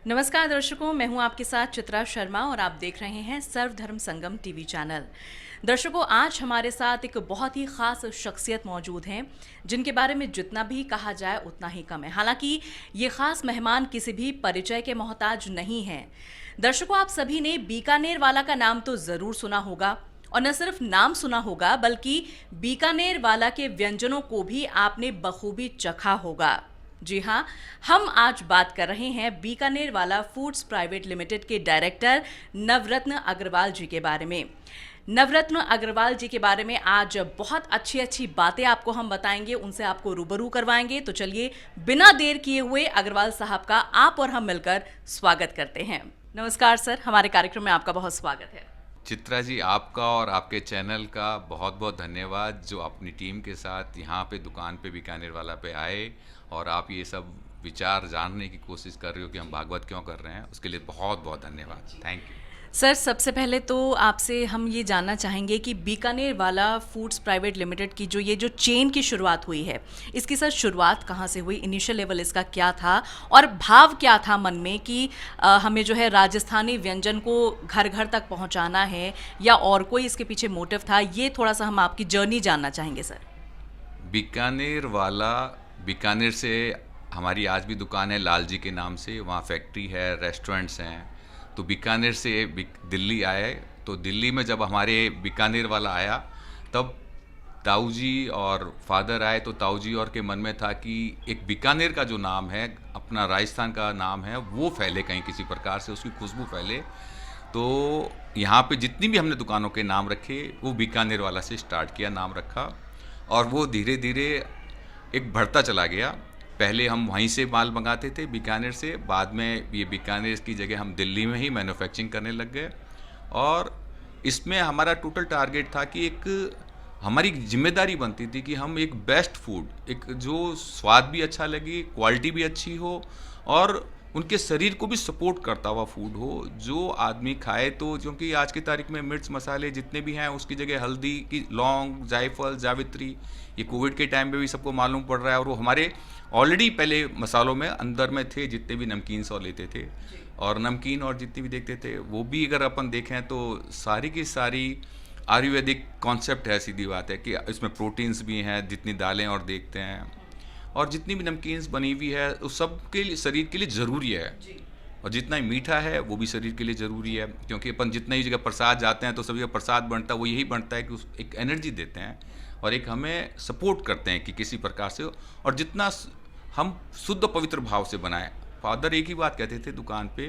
नमस्कार दर्शकों, मैं हूं आपके साथ चित्रा शर्मा और आप देख रहे हैं सर्वधर्म संगम टीवी चैनल। दर्शकों, आज हमारे साथ एक बहुत ही खास शख्सियत मौजूद हैं जिनके बारे में जितना भी कहा जाए उतना ही कम है। हालांकि ये खास मेहमान किसी भी परिचय के मोहताज नहीं हैं। दर्शकों, आप सभी ने बीकानेर वाला का नाम तो जरूर सुना होगा और न सिर्फ नाम सुना होगा बल्कि बीकानेर वाला के व्यंजनों को भी आपने बखूबी चखा होगा। जी हाँ, हम आज बात कर रहे हैं बीकानेर वाला फूड्स प्राइवेट लिमिटेड के डायरेक्टर नवरत्न अग्रवाल जी के बारे में। नवरत्न अग्रवाल जी के बारे में आज बहुत अच्छी अच्छी बातें आपको हम बताएंगे, उनसे आपको रूबरू करवाएंगे। तो चलिए बिना देर किए हुए अग्रवाल साहब का आप और हम मिलकर स्वागत करते हैं। नमस्कार सर, हमारे कार्यक्रम में आपका बहुत स्वागत है। चित्रा जी, आपका और आपके चैनल का बहुत बहुत धन्यवाद जो अपनी टीम के साथ यहाँ पे दुकान पे बीकानेर वाला पे आए और आप ये सब विचार जानने की कोशिश कर रहे हो कि हम भागवत क्यों कर रहे हैं, उसके लिए बहुत बहुत धन्यवाद। थैंक यू सर, सबसे पहले तो आपसे हम ये जानना चाहेंगे कि बीकानेर वाला फूड्स प्राइवेट लिमिटेड की जो चेन की शुरुआत हुई है, इसकी सर शुरुआत कहाँ से हुई? इनिशियल लेवल इसका क्या था और भाव क्या था मन में कि हमें जो है राजस्थानी व्यंजन को घर घर तक पहुँचाना है, या और कोई इसके पीछे मोटिव था? ये थोड़ा सा हम आपकी जर्नी जानना चाहेंगे सर। बीकानेर वाला, बीकानेर से हमारी आज भी दुकान है लाल जी के नाम से, वहाँ फैक्ट्री है, रेस्टोरेंट्स हैं। तो बीकानेर से दिल्ली आए, तो दिल्ली में जब हमारे बीकानेर वाला आया तब ताऊ जी और फादर आए, तो ताऊ जी और के मन में था कि एक बीकानेर का जो नाम है, अपना राजस्थान का नाम है, वो फैले कहीं किसी प्रकार से, उसकी खुशबू फैले। तो यहाँ पे जितनी भी हमने दुकानों के नाम रखे वो बीकानेर वाला से स्टार्ट किया, नाम रखा, और वो धीरे धीरे एक बढ़ता चला गया। पहले हम वहीं से माल मंगाते थे बीकानेर से, बाद में ये बीकानेर की जगह हम दिल्ली में ही मैन्युफैक्चरिंग करने लग गए। और इसमें हमारा टोटल टारगेट था कि एक हमारी जिम्मेदारी बनती थी कि हम एक बेस्ट फूड, एक जो स्वाद भी अच्छा लगे, क्वालिटी भी अच्छी हो और उनके शरीर को भी सपोर्ट करता हुआ फूड हो जो आदमी खाए। तो क्योंकि आज की तारीख में मिर्च मसाले जितने भी हैं उसकी जगह हल्दी की, लौंग, जायफल, जावित्री, ये कोविड के टाइम पे भी सबको मालूम पड़ रहा है, और वो हमारे ऑलरेडी पहले मसालों में अंदर में थे, जितने भी नमकीन सौ लेते थे और नमकीन और जितनी भी देखते थे वो भी अगर अपन देखें तो सारी की सारी आयुर्वेदिक कॉन्सेप्ट है। सीधी बात है कि इसमें प्रोटीन्स भी हैं, जितनी दालें और देखते हैं और जितनी भी नमकीन्स बनी हुई है उस सब के लिए शरीर के लिए ज़रूरी है। और जितना ही मीठा है वो भी शरीर के लिए ज़रूरी है, क्योंकि अपन जितना ही जगह प्रसाद जाते हैं तो सभी का प्रसाद बनता है, वो यही बनता है कि उस एक एनर्जी देते हैं और एक हमें सपोर्ट करते हैं कि किसी प्रकार से, और जितना हम शुद्ध पवित्र भाव से बनाएं। फादर एक ही बात कहते थे दुकान पे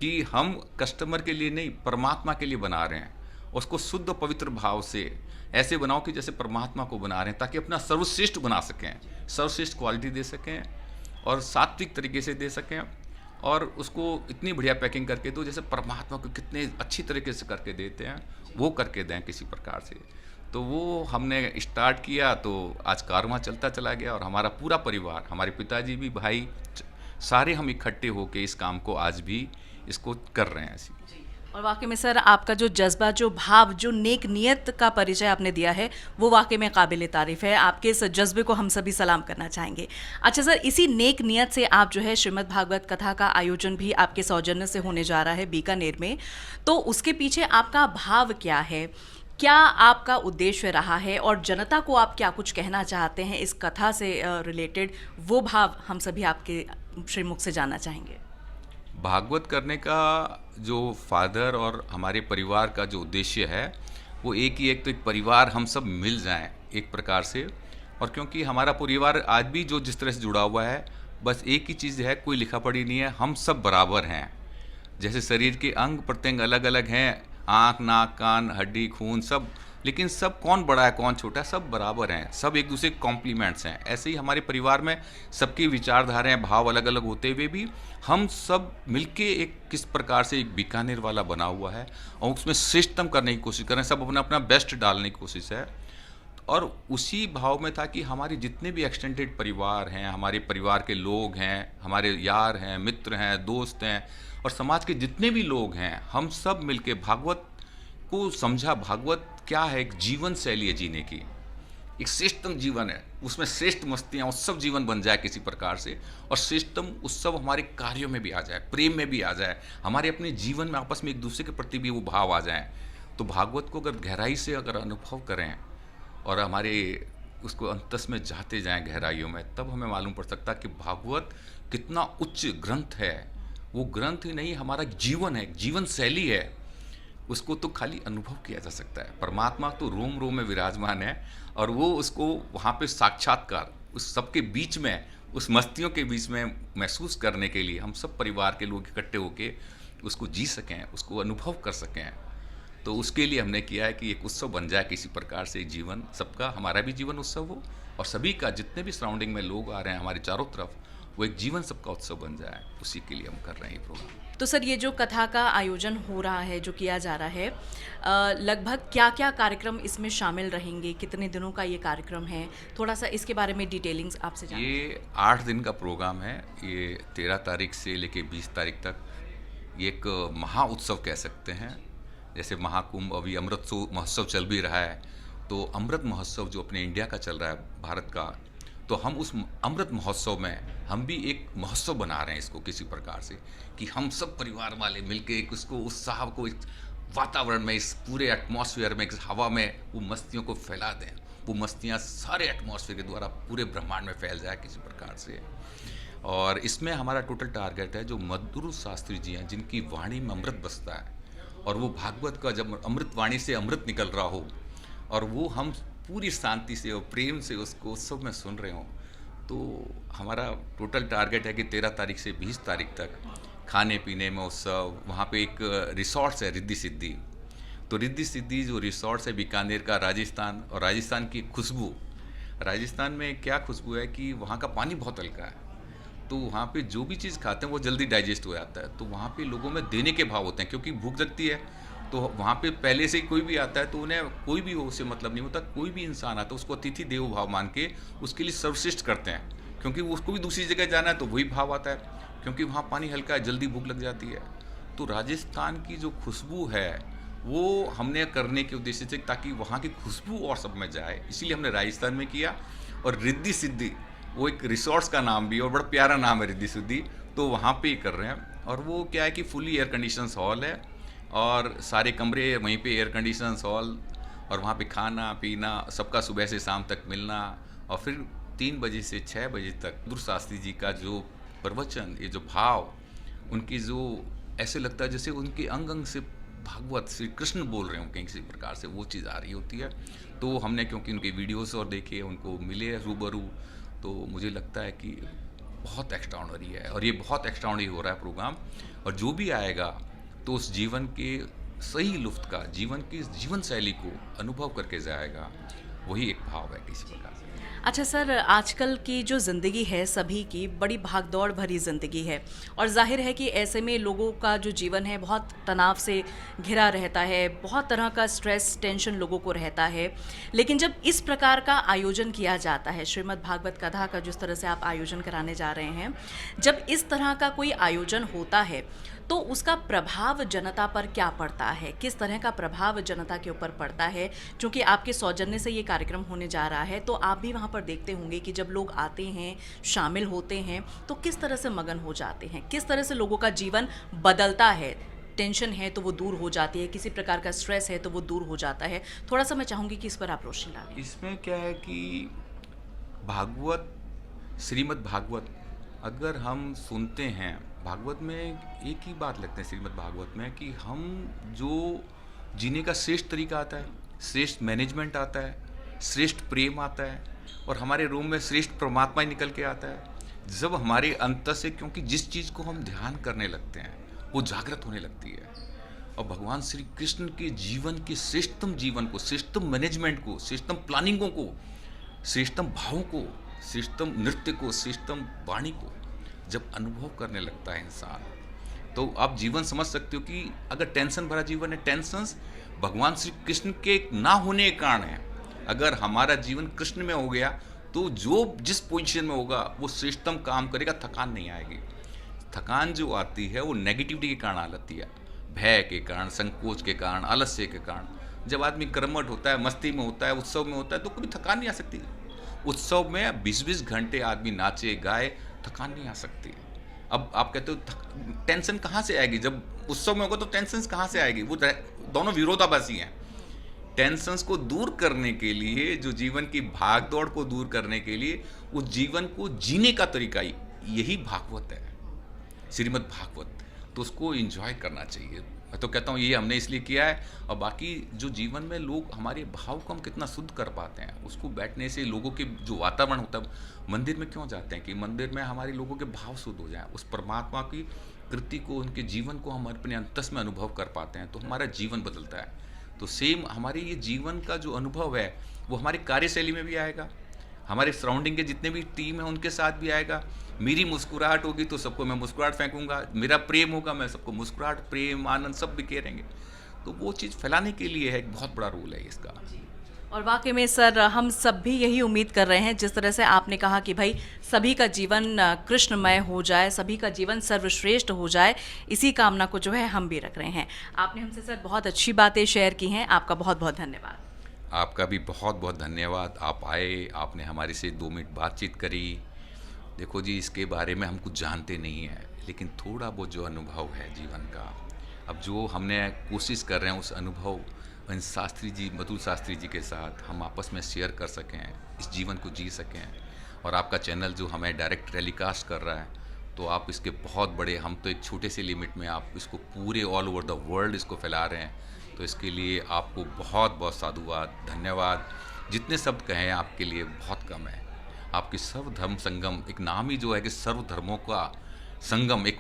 कि हम कस्टमर के लिए नहीं, परमात्मा के लिए बना रहे हैं, उसको शुद्ध पवित्र भाव से ऐसे बनाओ कि जैसे परमात्मा को बना रहे हैं, ताकि अपना सर्वश्रेष्ठ बना सकें, सर्वश्रेष्ठ क्वालिटी दे सकें और सात्विक तरीके से दे सकें, और उसको इतनी बढ़िया पैकिंग करके दो जैसे परमात्मा को कितने अच्छी तरीके से करके देते हैं वो करके दें किसी प्रकार से। तो वो हमने स्टार्ट किया, तो आज कारवां चलता चला गया और हमारा पूरा परिवार, हमारे पिताजी भी, भाई, सारे हम इकट्ठे होकर इस काम को आज भी इसको कर रहे हैं ऐसी। और वाकई में सर, आपका जो जज्बा, जो भाव, जो नेक नियत का परिचय आपने दिया है वो वाकई में काबिल तारीफ़ है। आपके इस जज्बे को हम सभी सलाम करना चाहेंगे। अच्छा सर, इसी नेक नियत से आप जो है श्रीमद् भागवत कथा का आयोजन भी आपके सौजन्य से होने जा रहा है बीकानेर में, तो उसके पीछे आपका भाव क्या है? क्या आपका उद्देश्य रहा है और जनता को आप क्या कुछ कहना चाहते हैं इस कथा से रिलेटेड? वो भाव हम सभी आपके श्रीमुख से जानना चाहेंगे। भागवत करने का जो फादर और हमारे परिवार का जो उद्देश्य है वो एक ही, एक तो एक परिवार हम सब मिल जाएं एक प्रकार से, और क्योंकि हमारा परिवार आज भी जो जिस तरह से जुड़ा हुआ है, बस एक ही चीज़ है, कोई लिखा पढ़ी नहीं है, हम सब बराबर हैं। जैसे शरीर के अंग प्रत्यंग अलग अलग हैं, आँख, नाक, कान, हड्डी, खून सब, लेकिन सब कौन बड़ा है कौन छोटा है, सब बराबर हैं, सब एक दूसरे के कॉम्प्लीमेंट्स हैं। ऐसे ही हमारे परिवार में सबकी विचारधाराएं, भाव अलग अलग होते हुए भी हम सब मिलके एक किस प्रकार से एक बीकानेर वाला बना हुआ है और उसमें श्रेष्ठतम करने की कोशिश कर रहे हैं, सब अपना अपना बेस्ट डालने की कोशिश है। और उसी भाव में था कि हमारे जितने भी एक्सटेंडेड परिवार हैं, हमारे परिवार के लोग हैं, हमारे यार हैं, मित्र हैं, दोस्त हैं और समाज के जितने भी लोग हैं, हम सब मिलके भागवत को समझा। भागवत क्या है? एक जीवन शैली है जीने की, एक श्रेष्ठतम जीवन है, उसमें श्रेष्ठ मस्तियाँ उत्सव जीवन बन जाए किसी प्रकार से, और श्रेष्ठतम उत्सव हमारे कार्यों में भी आ जाए, प्रेम में भी आ जाए, हमारे अपने जीवन में आपस में एक दूसरे के प्रति भी वो भाव आ जाए। तो भागवत को अगर गहराई से अगर अनुभव करें और हमारे उसको अंतस में जाते जाएं गहराइयों में, तब हमें मालूम पड़ सकता कि भागवत कितना उच्च ग्रंथ है। वो ग्रंथ ही नहीं, हमारा जीवन है, जीवन शैली है। उसको तो खाली अनुभव किया जा सकता है। परमात्मा तो रोम रोम में विराजमान है, और वो उसको वहाँ पे साक्षात्कार उस सबके बीच में, उस मस्तियों के बीच में महसूस करने के लिए हम सब परिवार के लोग इकट्ठे होके उसको जी सकें, उसको अनुभव कर सकें। तो उसके लिए हमने किया है कि एक उत्सव बन जाए किसी प्रकार से, जीवन सबका, हमारा भी जीवन उत्सव हो, और सभी का, जितने भी सराउंडिंग में लोग आ रहे हैं हमारे चारों तरफ, वो एक जीवन सबका उत्सव बन जाए। उसी के लिए हम कर रहे हैं ये प्रोग्राम। तो सर, ये जो कथा का आयोजन हो रहा है, जो किया जा रहा है, लगभग क्या क्या कार्यक्रम इसमें शामिल रहेंगे? कितने दिनों का ये कार्यक्रम है? थोड़ा सा इसके बारे में डिटेलिंग्स आपसे जानते हैं। ये 8 दिन का प्रोग्राम है। ये 13 तारीख से लेके 20 तारीख तक ये एक महा उत्सव कह सकते हैं। जैसे महाकुंभ, अभी अमृत महोत्सव चल भी रहा है, तो अमृत महोत्सव जो अपने इंडिया का चल रहा है, भारत का, तो हम उस अमृत महोत्सव में हम भी एक महोत्सव बना रहे हैं इसको किसी प्रकार से, कि हम सब परिवार वाले मिलके एक उसको उत्साह को इस वातावरण में, इस पूरे एटमॉस्फेयर में, इस हवा में वो मस्तियों को फैला दें। वो मस्तियाँ सारे एटमॉस्फेयर के द्वारा पूरे ब्रह्मांड में फैल जाए किसी प्रकार से। और इसमें हमारा टोटल टारगेट है, जो मधुर शास्त्री जी हैं, जिनकी वाणी में अमृत बसता है, और वो भागवत का जब अमृत वाणी से अमृत निकल रहा हो, और वो हम पूरी शांति से और प्रेम से उसको उत्सव में सुन रहे हों, तो हमारा टोटल टारगेट है कि 13 तारीख से 20 तारीख तक खाने पीने में उत्सव। वहाँ पे एक रिसोर्ट्स है, रिद्धि सिद्धि। तो रिद्धि सिद्धि जो रिसोर्ट्स है बीकानेर का, राजस्थान, और राजस्थान की खुशबू, राजस्थान में क्या खुशबू है कि वहाँ का पानी बहुत हल्का है, तो वहाँ पे जो भी चीज़ खाते हैं वो जल्दी डाइजेस्ट हो जाता है। तो वहाँ पे लोगों में देने के भाव होते हैं, क्योंकि भूख लगती है। तो वहाँ पे पहले से ही कोई भी आता है तो उन्हें कोई भी हो उससे मतलब नहीं होता। कोई भी इंसान आता है उसको अतिथि देवो भाव मान के उसके लिए सर्वश्रेष्ठ करते हैं, क्योंकि उसको भी दूसरी जगह जाना है तो वही भाव आता है, क्योंकि वहाँ पानी हल्का है, जल्दी भूख लग जाती है। तो राजस्थान की जो खुशबू है वो हमने करने के उद्देश्य से, ताकि वहाँ की खुशबू और सब में जाए, इसीलिए हमने राजस्थान में किया। और रिद्धि सिद्धि वो एक रिसोर्ट्स का नाम भी है, और बड़ा प्यारा नाम है रिद्धि सिद्धि, तो वहाँ पे ही कर रहे हैं। और वो क्या है कि फुली एयर कंडीशन हॉल है, और सारे कमरे वहीं पे एयर कंडीशन हॉल, और वहाँ पे खाना पीना सबका सुबह से शाम तक मिलना। और फिर 3 बजे से 6 बजे तक मधुर शास्त्री जी का जो प्रवचन, ये जो भाव उनकी, जो ऐसे लगता है जैसे उनके अंग अंग से भागवत श्री कृष्ण बोल रहे हों कहीं किसी प्रकार से, वो चीज़ आ रही होती है। तो हमने क्योंकि उनके वीडियोस और देखे, उनको मिले रूबरू, तो मुझे लगता है कि बहुत एक्स्ट्राऑर्डिनरी है, और ये बहुत एक्स्ट्राऑर्डिनरी हो रहा है प्रोग्राम। और जो भी आएगा तो उस जीवन के सही लुफ्त का, जीवन की जीवन शैली को अनुभव करके जाएगा। वही एक भाव है किसी प्रकार से। अच्छा सर, आजकल की जो ज़िंदगी है सभी की बड़ी भागदौड़ भरी ज़िंदगी है, और जाहिर है कि ऐसे में लोगों का जो जीवन है बहुत तनाव से घिरा रहता है, बहुत तरह का स्ट्रेस टेंशन लोगों को रहता है। लेकिन जब इस प्रकार का आयोजन किया जाता है, श्रीमद् भागवत कथा का जिस तरह से आप आयोजन कराने जा रहे हैं, जब इस तरह का कोई आयोजन होता है तो उसका प्रभाव जनता पर क्या पड़ता है? किस तरह का प्रभाव जनता के ऊपर पड़ता है? क्योंकि आपके सौजन्य से ये कार्यक्रम होने जा रहा है, तो आप भी वहाँ पर देखते होंगे कि जब लोग आते हैं, शामिल होते हैं, तो किस तरह से मगन हो जाते हैं, किस तरह से लोगों का जीवन बदलता है। टेंशन है तो वो दूर हो जाती है, किसी प्रकार का स्ट्रेस है तो वो दूर हो जाता है। थोड़ा सा मैं चाहूँगी कि इस पर आप रोशनी डालें। इसमें क्या है कि भागवत, श्रीमद् भागवत अगर हम सुनते हैं, भागवत में एक ही बात लगता है श्रीमद् भागवत में, कि हम जो जीने का श्रेष्ठ तरीका आता है, श्रेष्ठ मैनेजमेंट आता है, श्रेष्ठ प्रेम आता है, और हमारे रूम में श्रेष्ठ परमात्मा ही निकल के आता है जब हमारे अंतर से, क्योंकि जिस चीज़ को हम ध्यान करने लगते हैं वो जागृत होने लगती है। और भगवान श्री कृष्ण के जीवन के श्रेष्ठतम जीवन को, श्रेष्ठतम मैनेजमेंट को, श्रेष्ठतम प्लानिंगों को, श्रेष्ठतम भावों को, श्रेष्ठतम नृत्य को, श्रेष्ठतम वाणी को जब अनुभव करने लगता है इंसान, तो आप जीवन समझ सकते हो कि अगर टेंशन भरा जीवन है, टेंशन्स भगवान श्री कृष्ण के ना होने के कारण है। अगर हमारा जीवन कृष्ण में हो गया तो जो जिस पोजीशन में होगा वो श्रेष्ठतम काम करेगा, थकान नहीं आएगी। थकान जो आती है वो नेगेटिविटी के कारण आती है, भय के कारण, संकोच के कारण, आलस्य के कारण। जब आदमी कर्मठ होता है, मस्ती में होता है, उत्सव में होता है, तो कभी थकान नहीं आ सकती। उत्सव में 20-20 घंटे आदमी नाचे गाए, थकान नहीं आ सकती। अब आप कहते हो टेंशन कहाँ से आएगी? जब उत्सव में होगा तो टेंशन कहाँ से आएगी? वो दोनों विरोधाभासी हैं। टेंशन्स को दूर करने के लिए, जो जीवन की भाग दौड़ को दूर करने के लिए, उस जीवन को जीने का तरीका यही भागवत है, श्रीमद् भागवत। तो उसको एंजॉय करना चाहिए। मैं तो कहता हूँ ये हमने इसलिए किया है। और बाकी जो जीवन में लोग हमारे भाव को हम कितना शुद्ध कर पाते हैं, उसको बैठने से लोगों के जो वातावरण होता है, मंदिर में क्यों जाते हैं कि मंदिर में हमारे लोगों के भाव शुद्ध हो जाएं, उस परमात्मा की कृति को, उनके जीवन को हम अपने अंतस में अनुभव कर पाते हैं, तो हमारा जीवन बदलता है। तो सेम हमारे ये जीवन का जो अनुभव है वो हमारी कार्यशैली में भी आएगा, हमारे सराउंडिंग के जितने भी टीम है उनके साथ भी आएगा। मेरी मुस्कुराहट होगी तो सबको मैं मुस्कुराहट फेंकूंगा, मेरा प्रेम होगा मैं सबको मुस्कुराहट, प्रेम, आनंद सब बिखेरेंगे। तो वो चीज़ फैलाने के लिए है, एक बहुत बड़ा रोल है इसका। और वाकई में सर, हम सब भी यही उम्मीद कर रहे हैं, जिस तरह से आपने कहा कि भाई सभी का जीवन कृष्णमय हो जाए, सभी का जीवन सर्वश्रेष्ठ हो जाए, इसी कामना को जो है हम भी रख रहे हैं। आपने हमसे सर बहुत अच्छी बातें शेयर की हैं, आपका बहुत बहुत धन्यवाद। आपका भी बहुत बहुत धन्यवाद। आप आए, आपने हमारे से 2 मिनट बातचीत करी। देखो जी, इसके बारे में हम कुछ जानते नहीं हैं, लेकिन थोड़ा बहुत जो अनुभव है जीवन का, अब जो हमने कोशिश कर रहे हैं उस अनुभव इन शास्त्री जी, मधुर शास्त्री जी के साथ हम आपस में शेयर कर सकें, इस जीवन को जी सकें। और आपका चैनल जो हमें डायरेक्ट टेलीकास्ट कर रहा है, तो आप इसके बहुत बड़े, हम तो एक छोटे से लिमिट में, आप इसको पूरे ऑल ओवर द वर्ल्ड इसको फैला रहे हैं। तो इसके लिए आपको बहुत बहुत साधुवाद, धन्यवाद। जितने शब्द कहें आपके लिए बहुत कम है। आपकी सर्वधर्म संगम, एक नाम ही जो है कि सर्वधर्मों का संगम, एक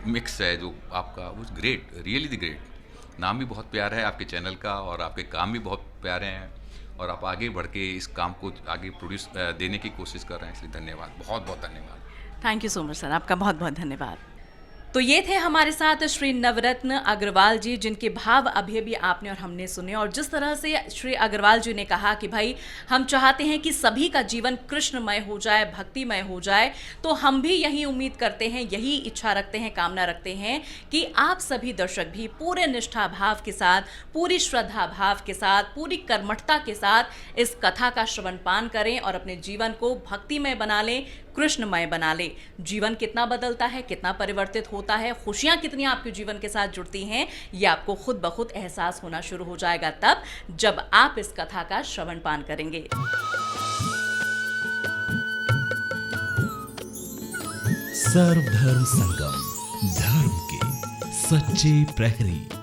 मिक्स है जो आपका, वो ग्रेट, रियली द ग्रेट। नाम भी बहुत प्यारा है आपके चैनल का, और आपके काम भी बहुत प्यारे हैं, और आप आगे बढ़ के इस काम को आगे प्रोड्यूस देने की कोशिश कर रहे हैं, इसलिए धन्यवाद, बहुत बहुत धन्यवाद। Thank you so much sir, आपका बहुत बहुत धन्यवाद। तो ये थे हमारे साथ श्री नवरत्न अग्रवाल जी, जिनके भाव अभी भी आपने और हमने सुने। और जिस तरह से श्री अग्रवाल जी ने कहा कि भाई हम चाहते हैं कि सभी का जीवन कृष्णमय हो जाए, भक्तिमय हो जाए, तो हम भी यही उम्मीद करते हैं, यही इच्छा रखते हैं, कामना रखते हैं कि आप सभी दर्शक भी पूरे निष्ठा भाव के साथ, पूरी श्रद्धा भाव के साथ, पूरी कर्मठता के साथ इस कथा का श्रवण पान करें और अपने जीवन को भक्तिमय बना लें, कृष्णमय बना ले। जीवन कितना बदलता है, कितना परिवर्तित होता है, खुशियां कितनी आपके जीवन के साथ जुड़ती हैं, ये आपको खुद ब खुद एहसास होना शुरू हो जाएगा तब जब आप इस कथा का श्रवण पान करेंगे। सर्वधर्म संगम, धर्म के सच्चे प्रहरी।